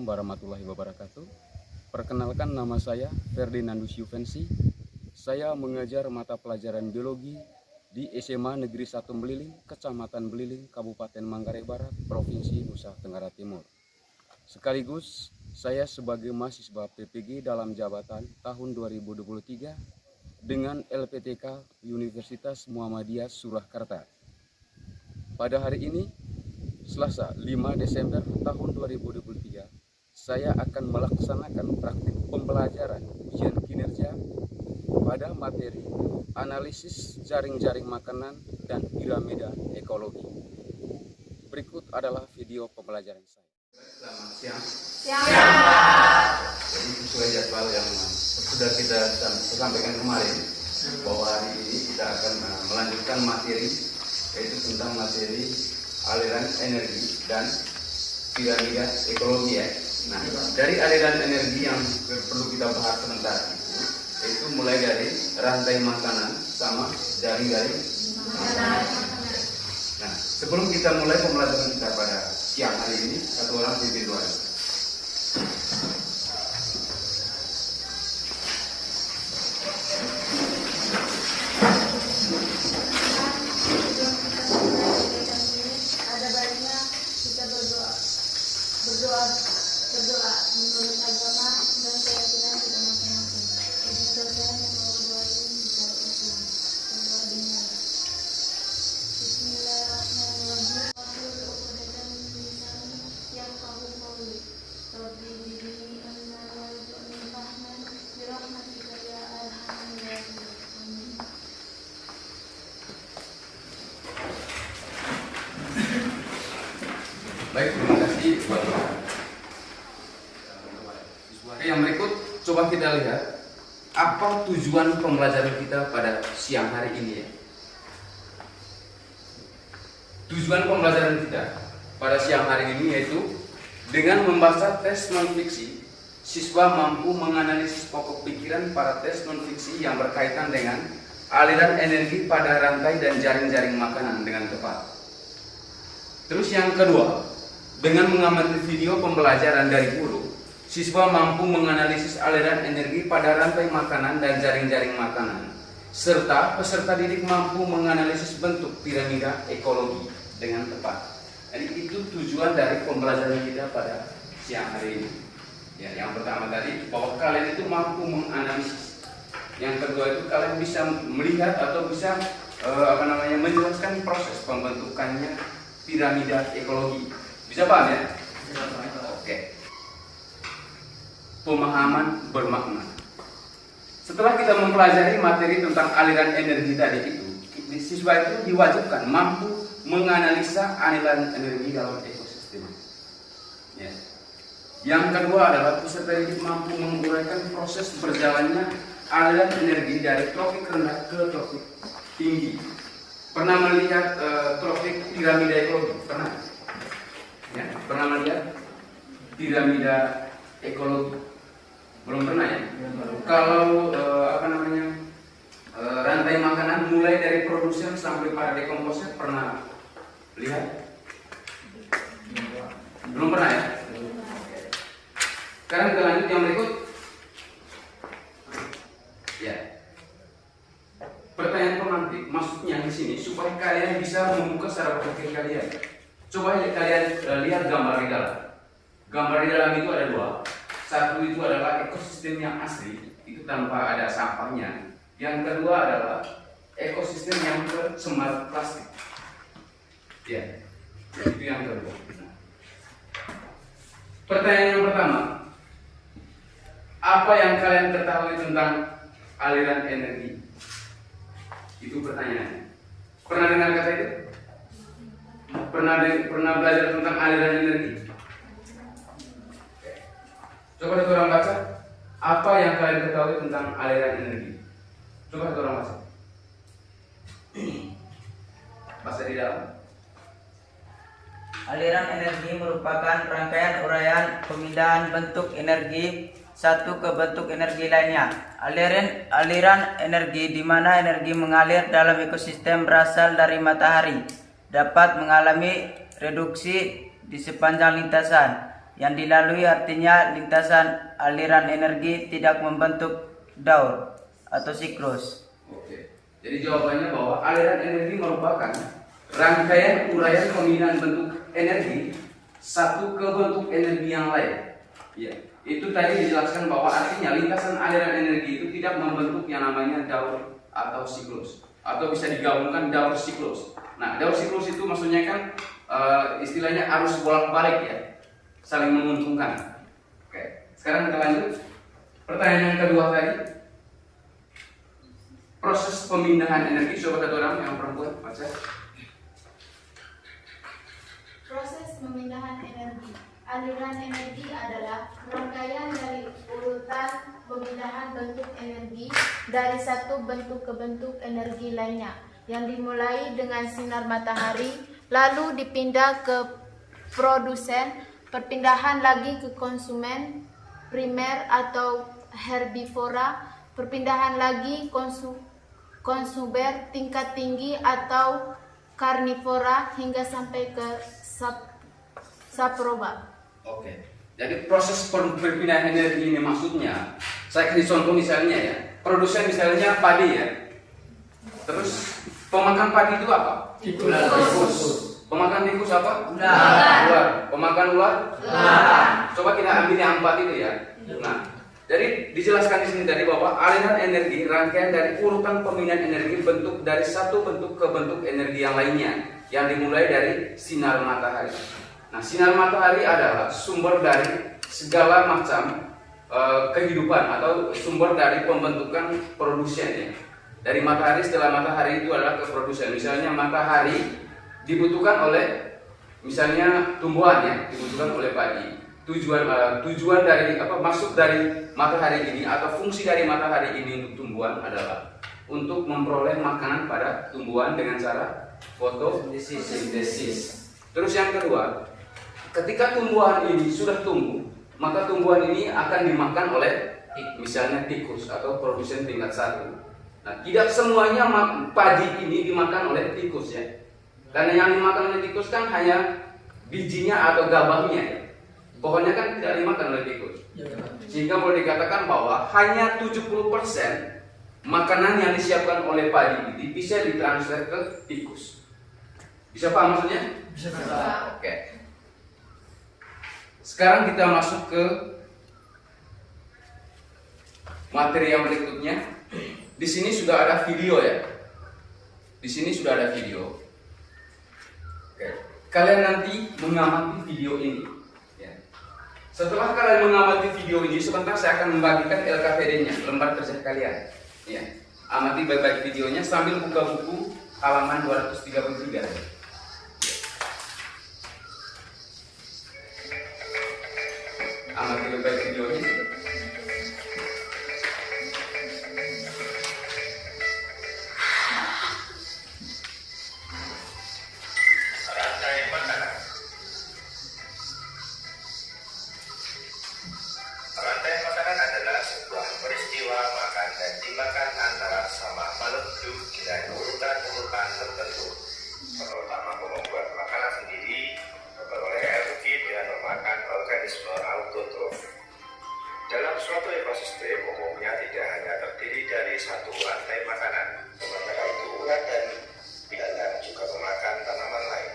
warahmatullahi wabarakatuh. Perkenalkan, nama saya Ferdinandus Yuvensi. Saya mengajar mata pelajaran biologi di SMA Negeri 1 Beliling, Kecamatan Beliling, Kabupaten Manggarai Barat, Provinsi Nusa Tenggara Timur. Sekaligus saya sebagai mahasiswa PPG dalam jabatan tahun 2023 dengan LPTK Universitas Muhammadiyah Surakarta. Pada hari ini, Selasa 5 Desember tahun 2023, saya akan melaksanakan praktik pembelajaran ujian kinerja pada materi analisis jaring-jaring makanan dan piramida ekologi. Berikut adalah video pembelajaran saya. Selamat siang. Jadi sesuai jadwal yang sudah kita sampaikan kemarin, bahwa hari ini kita akan melanjutkan materi, yaitu tentang materi aliran energi dan piramida ekologi ya. Nah, dari aliran energi yang perlu kita bahas sebentar itu mulai dari rantai makanan sama jaring-jaring makanan. Nah, sebelum kita mulai pembelajaran kita pada siang hari ini, satu orang pimpin doa. Berdoa menurut agama dan keyakinan kita masing-masing. Jadi dosa yang mau doain bisa Islam. Berdoa dengan Bismillahirrahmanirrahim. Wabil uqdatan min lisani yafqahu qawli. Rabbi zidni ilman warzuqni fahman bi rahmatika ya arhamar rahimin. Amin. Baik, terima kasih buat yang berikut. Coba kita lihat apa tujuan pembelajaran kita pada siang hari ini ya. Tujuan pembelajaran kita pada siang hari ini yaitu dengan membaca tes non-fiksi, siswa mampu menganalisis pokok pikiran para tes non-fiksi yang berkaitan dengan aliran energi pada rantai dan jaring-jaring makanan dengan tepat. Terus yang kedua, dengan mengamati video pembelajaran dari hulu, siswa mampu menganalisis aliran energi pada rantai makanan dan jaring-jaring makanan, serta peserta didik mampu menganalisis bentuk piramida ekologi dengan tepat. Jadi itu tujuan dari pembelajaran kita pada siang hari ini. Ya, yang pertama tadi bahwa kalian itu mampu menganalisis. Yang kedua itu kalian bisa melihat atau bisa menjelaskan proses pembentukannya piramida ekologi. Bisa paham ya? Oke. Pemahaman bermakna. Setelah kita mempelajari materi tentang aliran energi tadi itu, siswa itu diwajibkan mampu menganalisa aliran energi dalam ekosistem. Ya. Yang kedua adalah peserta didik mampu menguraikan proses berjalannya aliran energi dari trofik rendah ke trofik tinggi. Pernah melihat trofik piramida ekologi? Pernah? Ya, pernah melihat piramida ekologi? Belum pernah ya? Kalau rantai makanan mulai dari produsen sampai pada dekomposer pernah lihat? Belum pernah ya? Sekarang kita lanjut yang berikut. Ya. Pertanyaan pemantik maksudnya di sini supaya kalian bisa membuka secara berpikir kalian. Coba kalian lihat gambar di dalam. Gambar di dalam itu ada dua. Satu itu adalah ekosistem yang asli, itu tanpa ada sampahnya. Yang kedua adalah ekosistem yang tercemar plastik. Ya, itu yang kedua. Pertanyaan yang pertama, apa yang kalian ketahui tentang aliran energi? Itu pertanyaannya. Pernah dengar kata itu? Pernah belajar tentang aliran energi? Coba satu orang baca, apa yang kalian ketahui tentang aliran energi? Coba satu orang baca. Baca di dalam. Aliran energi merupakan rangkaian uraian pemindahan bentuk energi satu ke bentuk energi lainnya. Aliran energi di mana energi mengalir dalam ekosistem berasal dari matahari dapat mengalami reduksi di sepanjang lintasan. yang dilalui artinya lintasan aliran energi tidak membentuk daur atau siklus. Oke. Jadi jawabannya bahwa aliran energi merupakan rangkaian uraian pemindahan bentuk energi satu ke bentuk energi yang lain. Ya, itu tadi dijelaskan bahwa artinya lintasan aliran energi itu tidak membentuk yang namanya daur atau siklus, atau bisa digabungkan daur siklus. Nah, daur siklus itu maksudnya kan istilahnya arus bolak-balik ya, saling menguntungkan. Oke, sekarang kita lanjut. Pertanyaan yang kedua tadi, proses pemindahan energi. Coba satu orang yang perempuan baca. Proses pemindahan energi. Aliran energi adalah rangkaian dari urutan pemindahan bentuk energi dari satu bentuk ke bentuk energi lainnya yang dimulai dengan sinar matahari lalu dipindah ke produsen, perpindahan lagi ke konsumen primer atau herbivora, perpindahan lagi konsumer tingkat tinggi atau karnivora hingga sampai ke saproba. Oke. Jadi proses perpindahan energi ini maksudnya, saya kasih contoh misalnya ya, produsen misalnya padi ya. Terus pemakan padi itu apa? Tikus. Pemakan tikus apa? Ular. Pemakan ular? Coba kita ambil yang 4 itu ya. Nah, jadi dijelaskan di sini tadi bahwa aliran energi rangkaian dari urutan pemindahan energi bentuk dari satu bentuk ke bentuk energi yang lainnya yang dimulai dari sinar matahari. Nah, sinar matahari adalah sumber dari segala macam kehidupan atau sumber dari pembentukan produsen ya. Dari matahari, setelah matahari itu adalah ke produsen. Misalnya matahari dibutuhkan oleh misalnya tumbuhan ya, dibutuhkan oleh padi. Tujuan dari maksud dari matahari ini atau fungsi dari matahari ini untuk tumbuhan adalah untuk memperoleh makanan pada tumbuhan dengan cara fotosintesis. Terus yang kedua, ketika tumbuhan ini sudah tumbuh, maka tumbuhan ini akan dimakan oleh misalnya tikus atau produsen tingkat 1. Nah, tidak semuanya padi ini dimakan oleh tikus ya. Karena yang dimakan oleh tikus kan hanya bijinya atau gabahnya ya. Pohonnya kan tidak dimakan oleh tikus. Sehingga boleh dikatakan bahwa hanya 70% makanan yang disiapkan oleh padi ini bisa ditransfer ke tikus. Bisa paham maksudnya? Bisa. Oke. Sekarang kita masuk ke materi yang berikutnya. Di sini sudah ada video ya. Di sini sudah ada video. Oke. Kalian nanti mengamati video ini. Ya. Setelah kalian mengamati video ini, sebentar saya akan membagikan LKPD-nya, lembar kerja kalian. Ya. Amati baik-baik videonya sambil buka buku halaman 233. Amati baik-baik videonya. Rantai makanan. Rantai makanan adalah sebuah peristiwa makan dan dimakan antara sama makhluk hidup dengan urutan-urutan tertentu. Terutama membuat makanan sendiri, memperoleh energi dengan memakan organisme autotrof. Dalam suatu ekosistem umumnya tidak hanya terdiri dari satu rantai makanan, sementara itu ulat dan ilalang juga memakan tanaman lain.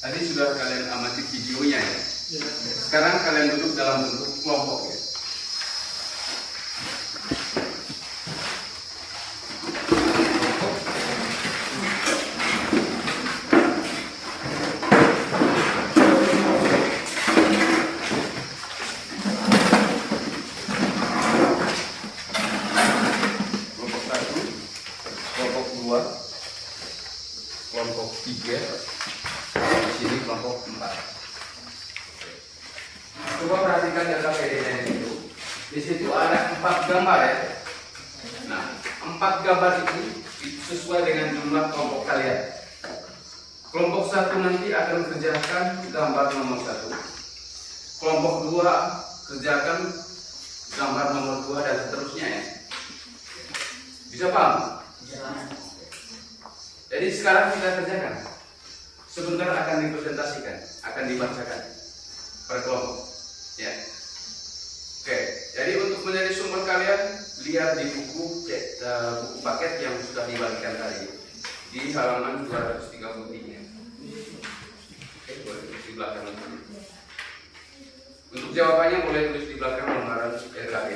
Tadi sudah kalian amati videonya ya. Sekarang kalian duduk dalam bentuk kelompok ya. Kelompok 1, kelompok 2, kelompok 3. Di sini kelompok 4. Coba perhatikan LKPD-nya itu. Di situ ada 4 gambar ya. Nah, 4 gambar itu sesuai dengan jumlah kelompok kalian. Kelompok 1 nanti akan kerjakan gambar nomor 1. Kelompok 2 kerjakan gambar nomor 2 dan seterusnya ya. Bisa paham? Jadi sekarang kita kerjakan. Sebentar akan dipresentasikan, akan dibacakan per kelompok. Ya. Oke, jadi untuk menjadi sumber kalian lihat di buku buku paket yang sudah dibagikan tadi di halaman 233. Oke, boleh tulis di belakang itu. Untuk jawabannya boleh tulis di belakang lembaran RKB.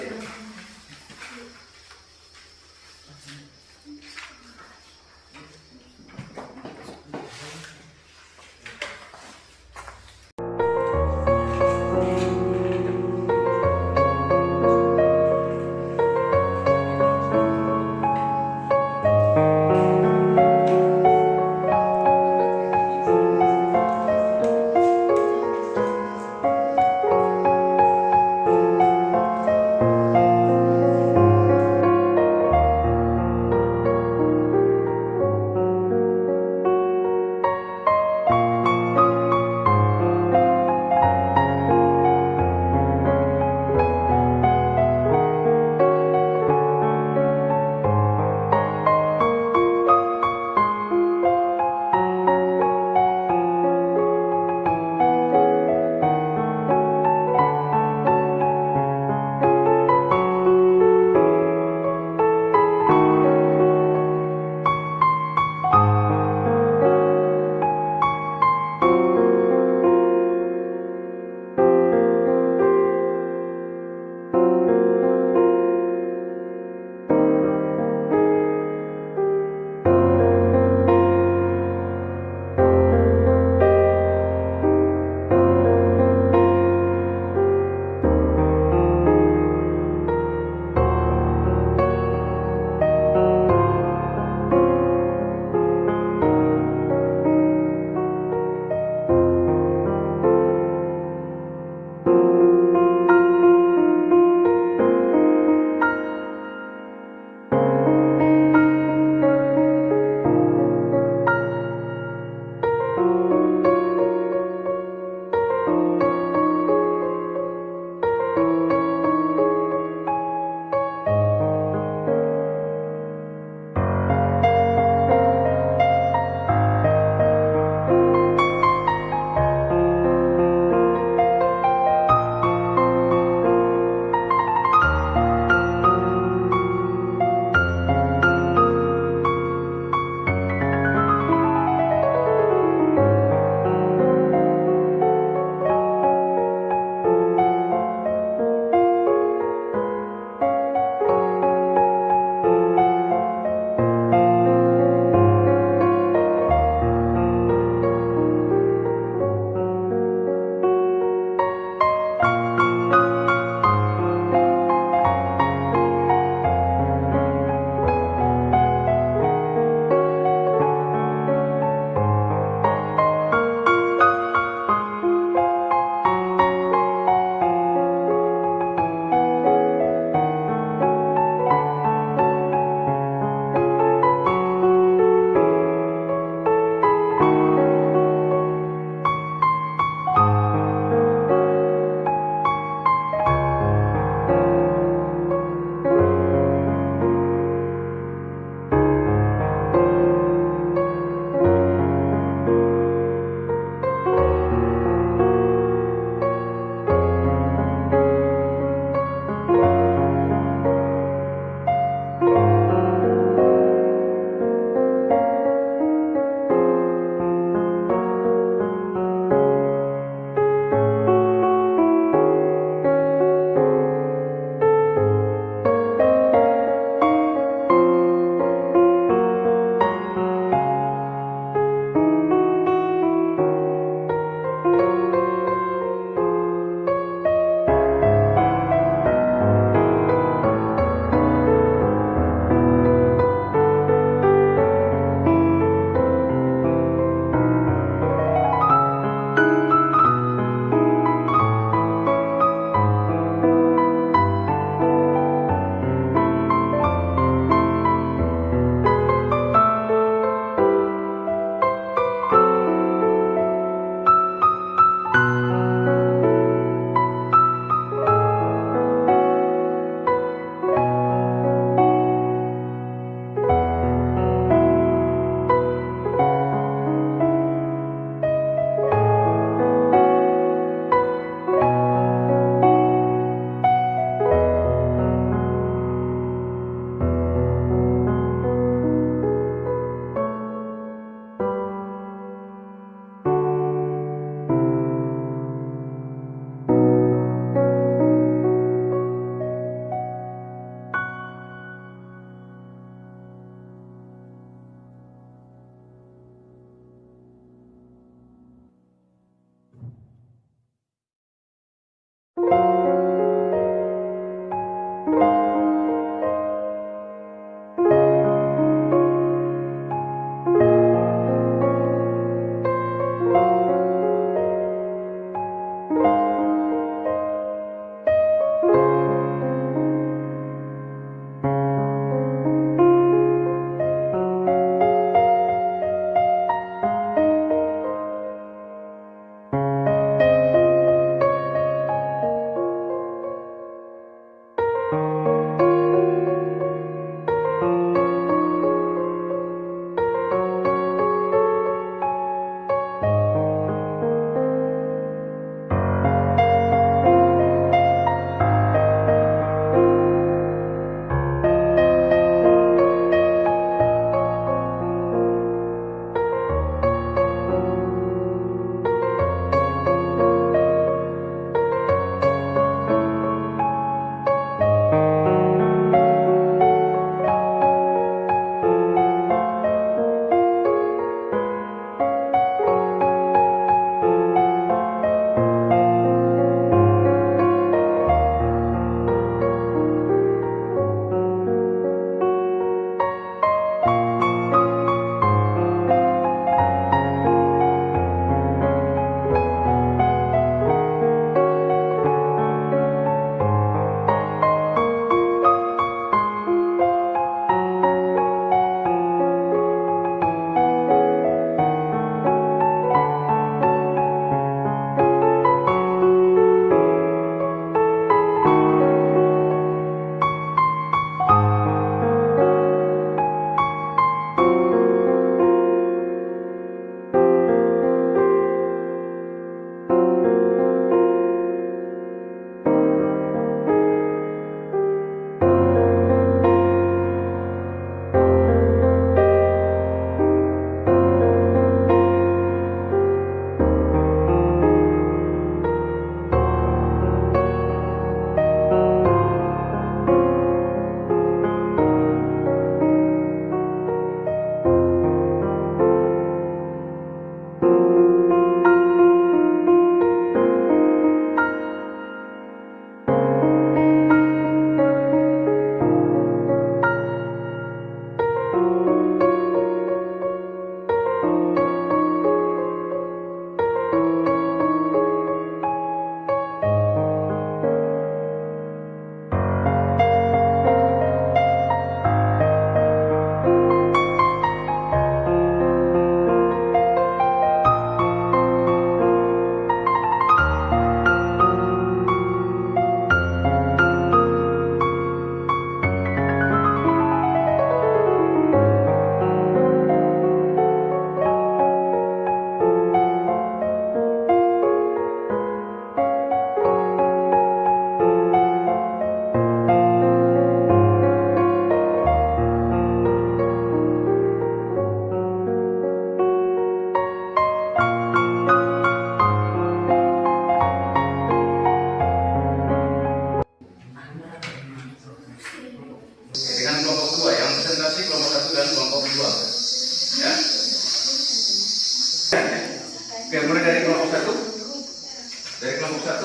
Oke, mulai dari kelompok 1. Dari kelompok 1.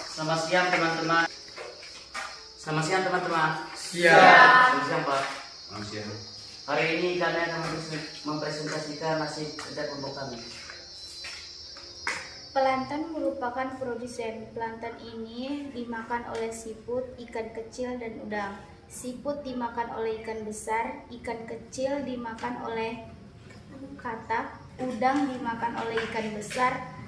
Selamat siang teman-teman. Selamat siang teman-teman. Siap. Selamat siang Pak. Selamat siang. Hari ini kami akan mempresentasikan hasil kerja kelompok kami. Pelantan merupakan produsen. Pelantan ini dimakan oleh siput, ikan kecil, dan udang. Siput dimakan oleh ikan besar, ikan kecil dimakan oleh katak, udang dimakan oleh ikan besar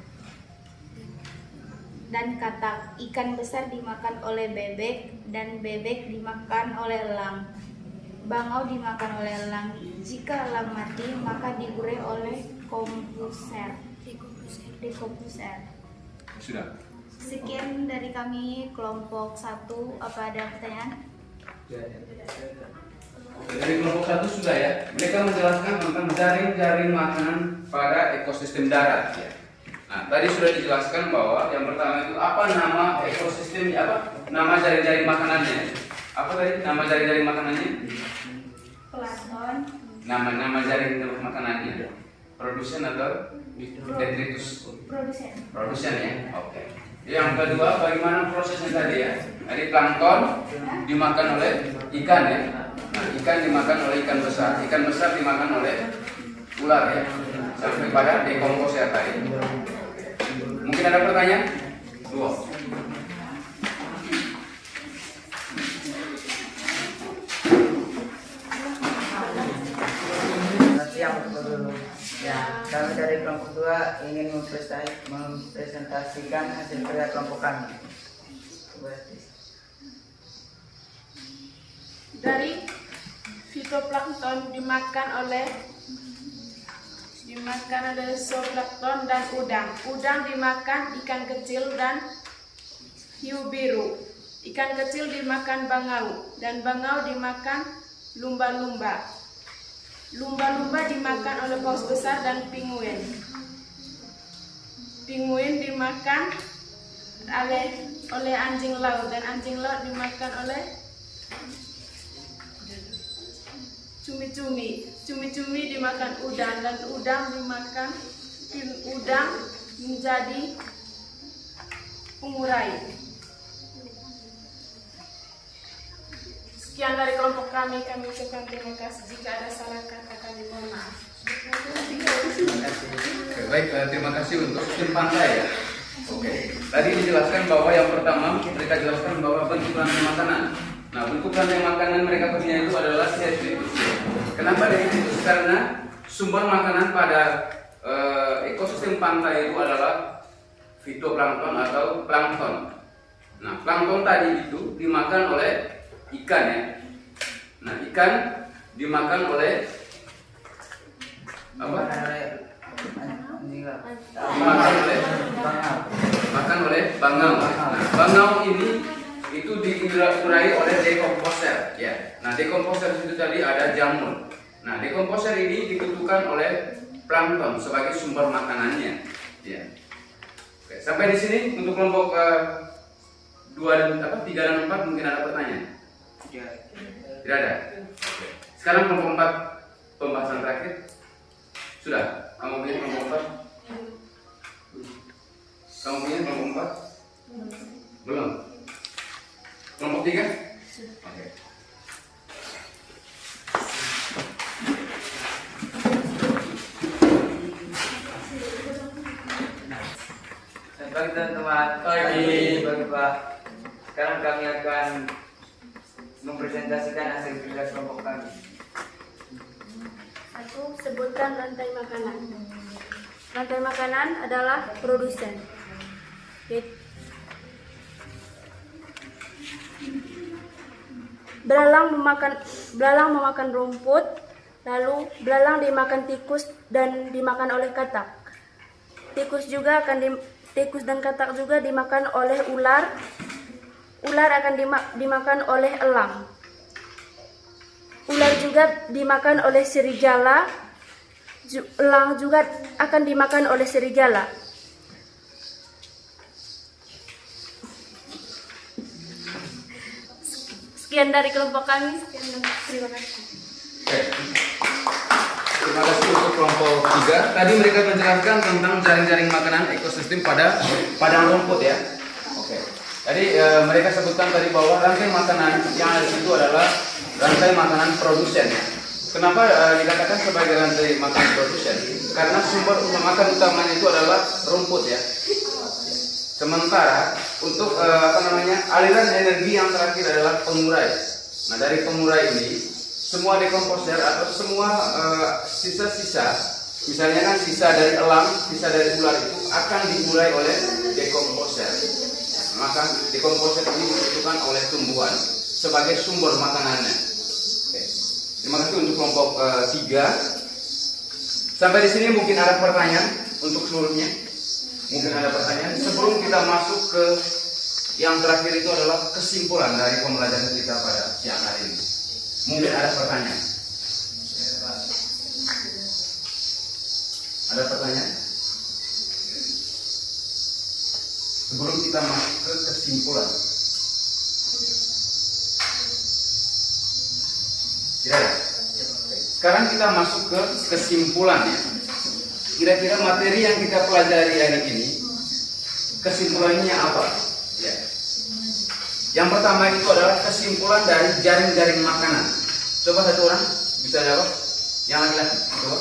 dan katak. Ikan besar dimakan oleh bebek dan bebek dimakan oleh elang. Bangau dimakan oleh elang. Jika elang mati, maka digoreng oleh komposer. Sudah. Sekian dari kami kelompok 1. Apa ada pertanyaan? Dari kelompok 1 sudah ya. Mereka menjelaskan tentang jaring-jaring makanan pada ekosistem darat ya. Nah, tadi sudah dijelaskan bahwa yang pertama itu apa nama ekosistemnya, apa nama jaring-jaring makanannya. Apa tadi nama jaring-jaring makanannya? Plankton. Nama jaring makanannya. Produsen atau detritus? Produsen ya. Oke. Yang kedua, bagaimana prosesnya tadi ya? Tadi plankton dimakan oleh ikan ya. Nah, ikan dimakan oleh ikan besar dimakan oleh ular ya. Sampai pada dekomposer tadi. Mungkin ada pertanyaan? 2. Ya, kami dari kelompok 2 ingin mempresentasikan hasil kerja kelompok kami. Dari fitoplankton dimakan oleh zooplankton dan udang. Udang dimakan ikan kecil dan hiu biru. Ikan kecil dimakan bangau dan bangau dimakan lumba-lumba. Lumba-lumba dimakan oleh paus besar dan pinguin. Pinguin dimakan oleh anjing laut dan anjing laut dimakan oleh cumi-cumi. Cumi-cumi dimakan udang dan udang dimakan udang menjadi pengurai. Sekian dari kelompok kami ucapkan terima kasih. Jika ada salah kata kami mohon maaf. Baik, terima kasih untuk sistem pantai ya. Oke, tadi dijelaskan bahwa yang pertama mereka jelaskan bahwa bentuk rantai makanan. Nah, bentuk rantai makanan mereka punya itu adalah detritus. Kenapa detritus? Karena sumber makanan pada ekosistem pantai itu adalah fitoplankton atau plankton. Nah, plankton tadi itu dimakan oleh ikan ya. Nah, ikan dimakan oleh apa? Dimakan oleh bangau. Nah, bangau ini itu diurai oleh dekomposer ya. Nah, dekomposer itu tadi ada jamur. Nah, dekomposer ini dibutuhkan oleh plankton sebagai sumber makanannya ya. Oke, sampai di sini untuk kelompok 3 dan 4 mungkin ada pertanyaan? Tidak ada. Oke. Sekarang kelompok 4 pembahasan terakhir. Sudah? Kamu punya kelompok 4? Kamu punya kelompok 4? Belum? Kelompok 3? Oke. Selamat pagi teman-teman. Pagi Pak. Sekarang kami akan mempresentasikan hasil kerja kelompok kami. 1. Sebutkan rantai makanan. Rantai makanan adalah produsen. Belalang memakan rumput, lalu belalang dimakan tikus dan dimakan oleh katak. Tikus dan katak juga dimakan oleh ular. Ular akan dimakan oleh elang. Ular juga dimakan oleh serigala. Elang juga akan dimakan oleh serigala. Sekian dari kelompok kami. Terima kasih. Terima kasih untuk kelompok kelompok 3 tadi mereka menjelaskan tentang jaring-jaring makanan ekosistem pada padang rumput ya. Oke. Jadi mereka sebutkan tadi bahwa rantai makanan yang ada di situ adalah rantai makanan produsen ya. Kenapa dikatakan sebagai rantai makanan produsen? Karena sumber makan utamanya itu adalah rumput ya. Sementara untuk aliran energi yang terakhir adalah pengurai. Nah dari pengurai ini semua dekomposer atau semua sisa-sisa, misalnya kan sisa dari elang, sisa dari ular itu akan diurai oleh dekomposer. Maka dekomposer ini dibutuhkan oleh tumbuhan sebagai sumber makanannya. Oke. Terima kasih untuk kelompok 3. Sampai di sini mungkin ada pertanyaan untuk seluruhnya. Mungkin ada pertanyaan. Sebelum kita masuk ke yang terakhir itu adalah kesimpulan dari pembelajaran kita pada siang hari ini. Mungkin ada pertanyaan. Ada pertanyaan? Sebelum kita masuk ke kesimpulan. Ya. Sekarang kita masuk ke kesimpulan ya. Kira-kira materi yang kita pelajari hari ini kesimpulannya apa? Ya. Yang pertama itu adalah kesimpulan dari jaring-jaring makanan. Coba satu orang bisa jawab? Yang laki-laki, coba.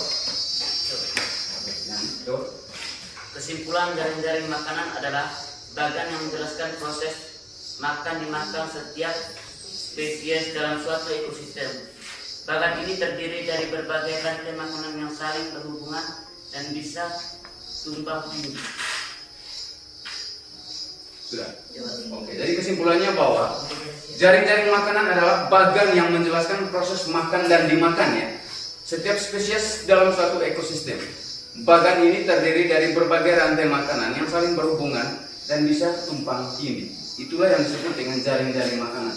Coba. Kesimpulan jaring-jaring makanan adalah bagan yang menjelaskan proses makan dimakan setiap spesies dalam suatu ekosistem. Bagan ini terdiri dari berbagai rantai makanan yang saling berhubungan dan bisa tumpang tindih. Sudah. Oke, jadi kesimpulannya bahwa jaring-jaring makanan adalah bagan yang menjelaskan proses makan dan dimakan ya. Setiap spesies dalam suatu ekosistem. Bagan ini terdiri dari berbagai rantai makanan yang saling berhubungan dan bisa tumpang tindih. Itulah yang disebut dengan jaring-jaring makanan.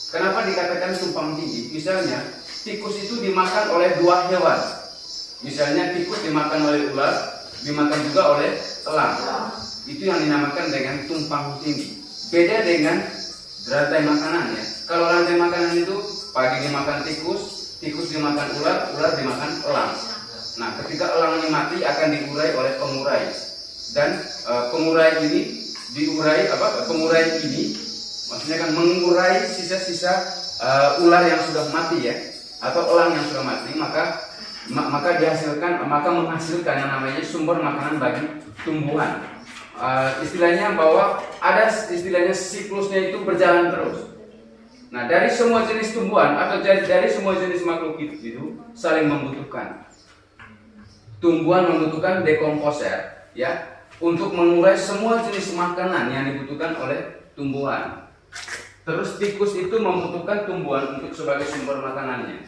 Kenapa dikatakan tumpang tindih? Misalnya, tikus itu dimakan oleh dua hewan. Misalnya tikus dimakan oleh ular, dimakan juga oleh elang. Itu yang dinamakan dengan tumpang tindih. Beda dengan rantai makanan ya. Kalau rantai makanan itu pagi dimakan tikus, tikus dimakan ular, ular dimakan elang. Nah, ketika elangnya mati akan diurai oleh pengurai. Dan pengurai ini pengurai ini maksudnya kan mengurai sisa-sisa ular yang sudah mati ya, atau elang yang sudah mati, maka menghasilkan yang namanya sumber makanan bagi tumbuhan. Istilahnya bahwa ada istilahnya siklusnya itu berjalan terus. Nah, dari semua jenis tumbuhan atau dari semua jenis makhluk hidup itu saling membutuhkan. Tumbuhan membutuhkan dekomposer ya untuk mengurai semua jenis makanan yang dibutuhkan oleh tumbuhan. Terus tikus itu membutuhkan tumbuhan untuk sebagai sumber makanannya.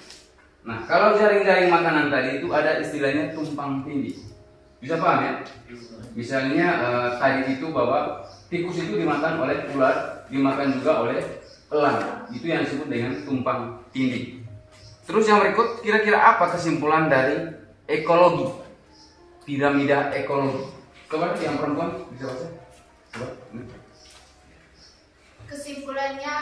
Nah, kalau jaring-jaring makanan tadi itu ada istilahnya tumpang tindih. Bisa paham ya? Misalnya tadi itu bahwa tikus itu dimakan oleh ular, dimakan juga oleh elang. Itu yang disebut dengan tumpang tindih. Terus yang berikut, kira-kira apa kesimpulan dari ekologi? Piramida ekologi. Coba yang perempuan bisa baca? Coba. Kesimpulannya,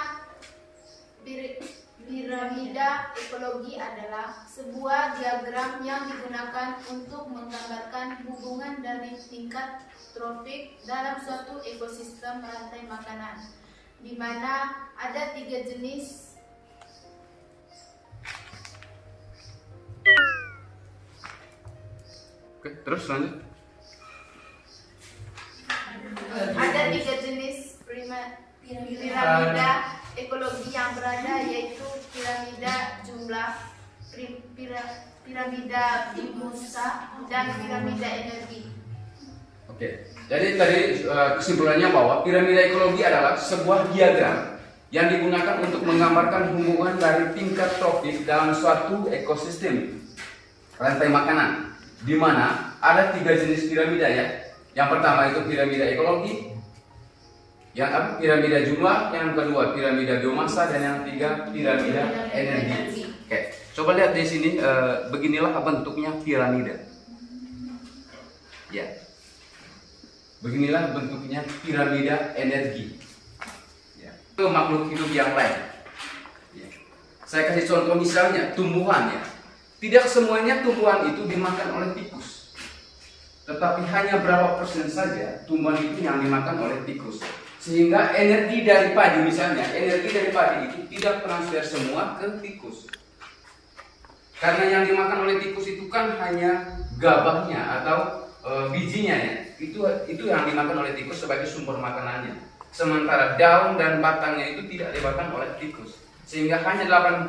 piramida ekologi adalah sebuah diagram yang digunakan untuk menggambarkan hubungan dari tingkat trofik dalam suatu ekosistem rantai makanan, di mana ada 3 jenis Oke, terus lanjut. Ada 3 jenis piramida ekologi yang berada, yaitu piramida jumlah, piramida Musa, dan piramida energi. Oke, jadi tadi kesimpulannya bahwa piramida ekologi adalah sebuah diagram yang digunakan untuk menggambarkan hubungan dari tingkat trofik dalam suatu ekosistem rantai makanan, di mana ada 3 jenis piramida ya. Yang pertama itu piramida ekologi, yang piramida jumlah, yang kedua piramida biomasa, dan yang ketiga piramida energi. Oke, coba lihat di sini, beginilah bentuknya piramida. Ya, beginilah bentuknya piramida energi. Ya. Itu makhluk hidup yang lain. Ya. Saya kasih contoh misalnya tumbuhan ya. tidak semuanya tumbuhan itu dimakan oleh tikus, tetapi hanya berapa persen saja tumbuhan itu yang dimakan oleh tikus. Sehingga energi dari padi, misalnya energi dari padi itu tidak transfer semua ke tikus. Karena yang dimakan oleh tikus itu kan hanya gabahnya atau bijinya ya. Itu yang dimakan oleh tikus sebagai sumber makanannya. Sementara daun dan batangnya itu tidak dimakan oleh tikus. Sehingga hanya 80%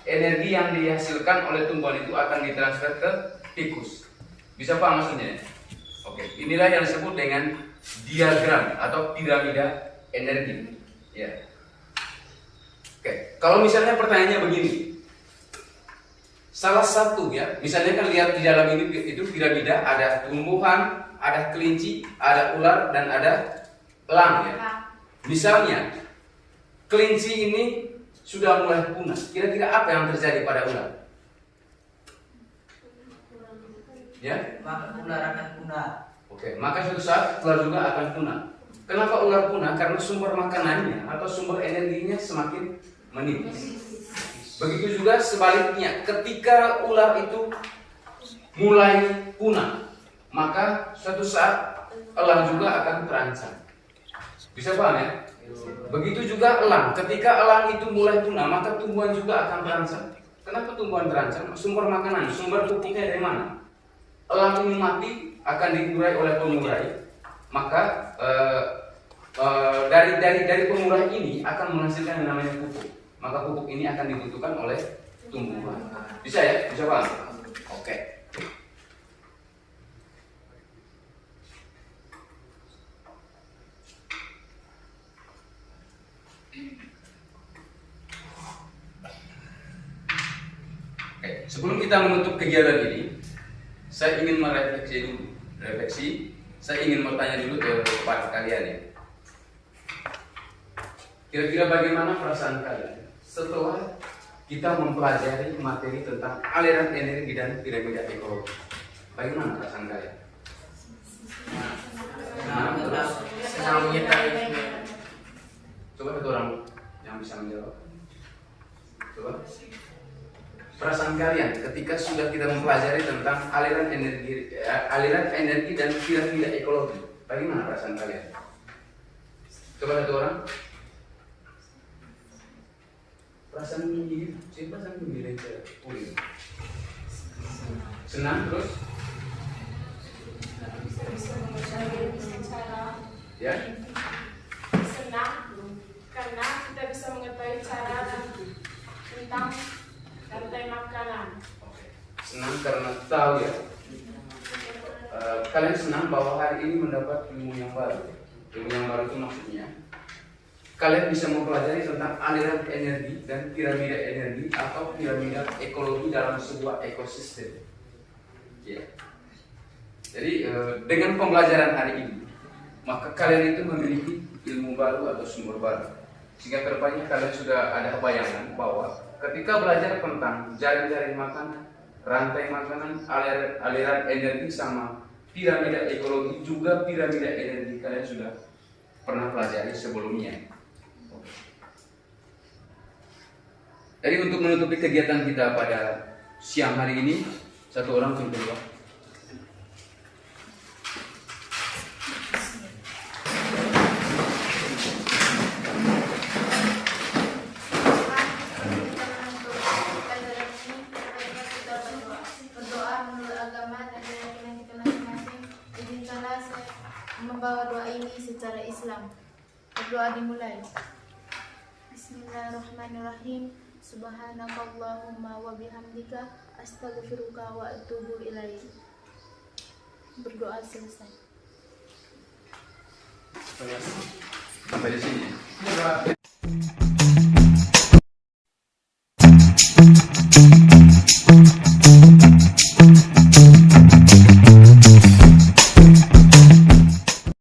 energi yang dihasilkan oleh tumbuhan itu akan ditransfer ke tikus. Bisa paham maksudnya? Oke, inilah yang disebut dengan diagram atau piramida energi. Ya. Oke, kalau misalnya pertanyaannya begini. Salah satu ya, misalnya kan lihat di dalam ini itu piramida, ada tumbuhan, ada kelinci, ada ular dan ada elang ya. Misalnya kelinci ini sudah mulai punah. Kira-kira apa yang terjadi pada ular? Ya? Maka ular akan punah. Oke, maka suatu saat ular juga akan punah. Kenapa ular punah? Karena sumber makanannya atau sumber energinya semakin menipis. Begitu juga sebaliknya, ketika ular itu mulai punah, maka suatu saat elang juga akan terancam. Bisa paham ya? Begitu juga elang, ketika elang itu mulai punah, maka tumbuhan juga akan terancam. Kenapa tumbuhan terancam? Sumber makanan, sumber pupuknya dari mana? Elang ini mati akan diurai oleh pengurai, maka dari pengurai ini akan menghasilkan yang namanya pupuk. Maka pupuk ini akan dibutuhkan oleh tumbuhan. Bisa ya? Bisa paham? Oke. Oke, sebelum kita menutup kegiatan ini, saya ingin merefleksi dulu. Saya ingin bertanya dulu kepada kalian ya. Kira-kira bagaimana perasaan kalian setelah kita mempelajari materi tentang aliran energi dan piramida ekologi? Bagaimana perasaan kalian? Senang menyertai. Coba satu orang yang bisa menjawab. Coba. Perasaan kalian ketika sudah kita mempelajari tentang aliran energi dan piramida ekologi, bagaimana perasaan kalian? Coba satu orang. Perasaan gembira, perasaan gembira itu senang terus? Ya? Senang karena kita bisa mengetahui cara tentang rantai makanan. Senang karena tahu ya. Kalian senang bahwa hari ini mendapat ilmu yang baru. Ilmu yang baru itu maksudnya kalian bisa mempelajari tentang aliran energi dan piramida energi atau piramida ekologi dalam sebuah ekosistem. Ya. Jadi dengan pembelajaran hari ini, maka kalian itu memiliki ilmu baru atau sumber baru. Sehingga kedepannya kalian sudah ada bayangan bahwa ketika belajar tentang jaring-jaring makanan, rantai makanan, aliran energi sama piramida ekologi, juga piramida energi kalian sudah pernah pelajari sebelumnya. Jadi untuk menutupi kegiatan kita pada siang hari ini, satu orang tuntut doa. Berdoa menurut agama dan keyakinan kita masing-masing. Izinkanlah saya membawa doa ini secara Islam. Berdoa dimulai. Bismillahirrahmanirrahim. Subhanakallahumma wa bihamdika astaghfiruka wa atubu ilaik. Berdoa selesai. Sampai di sini.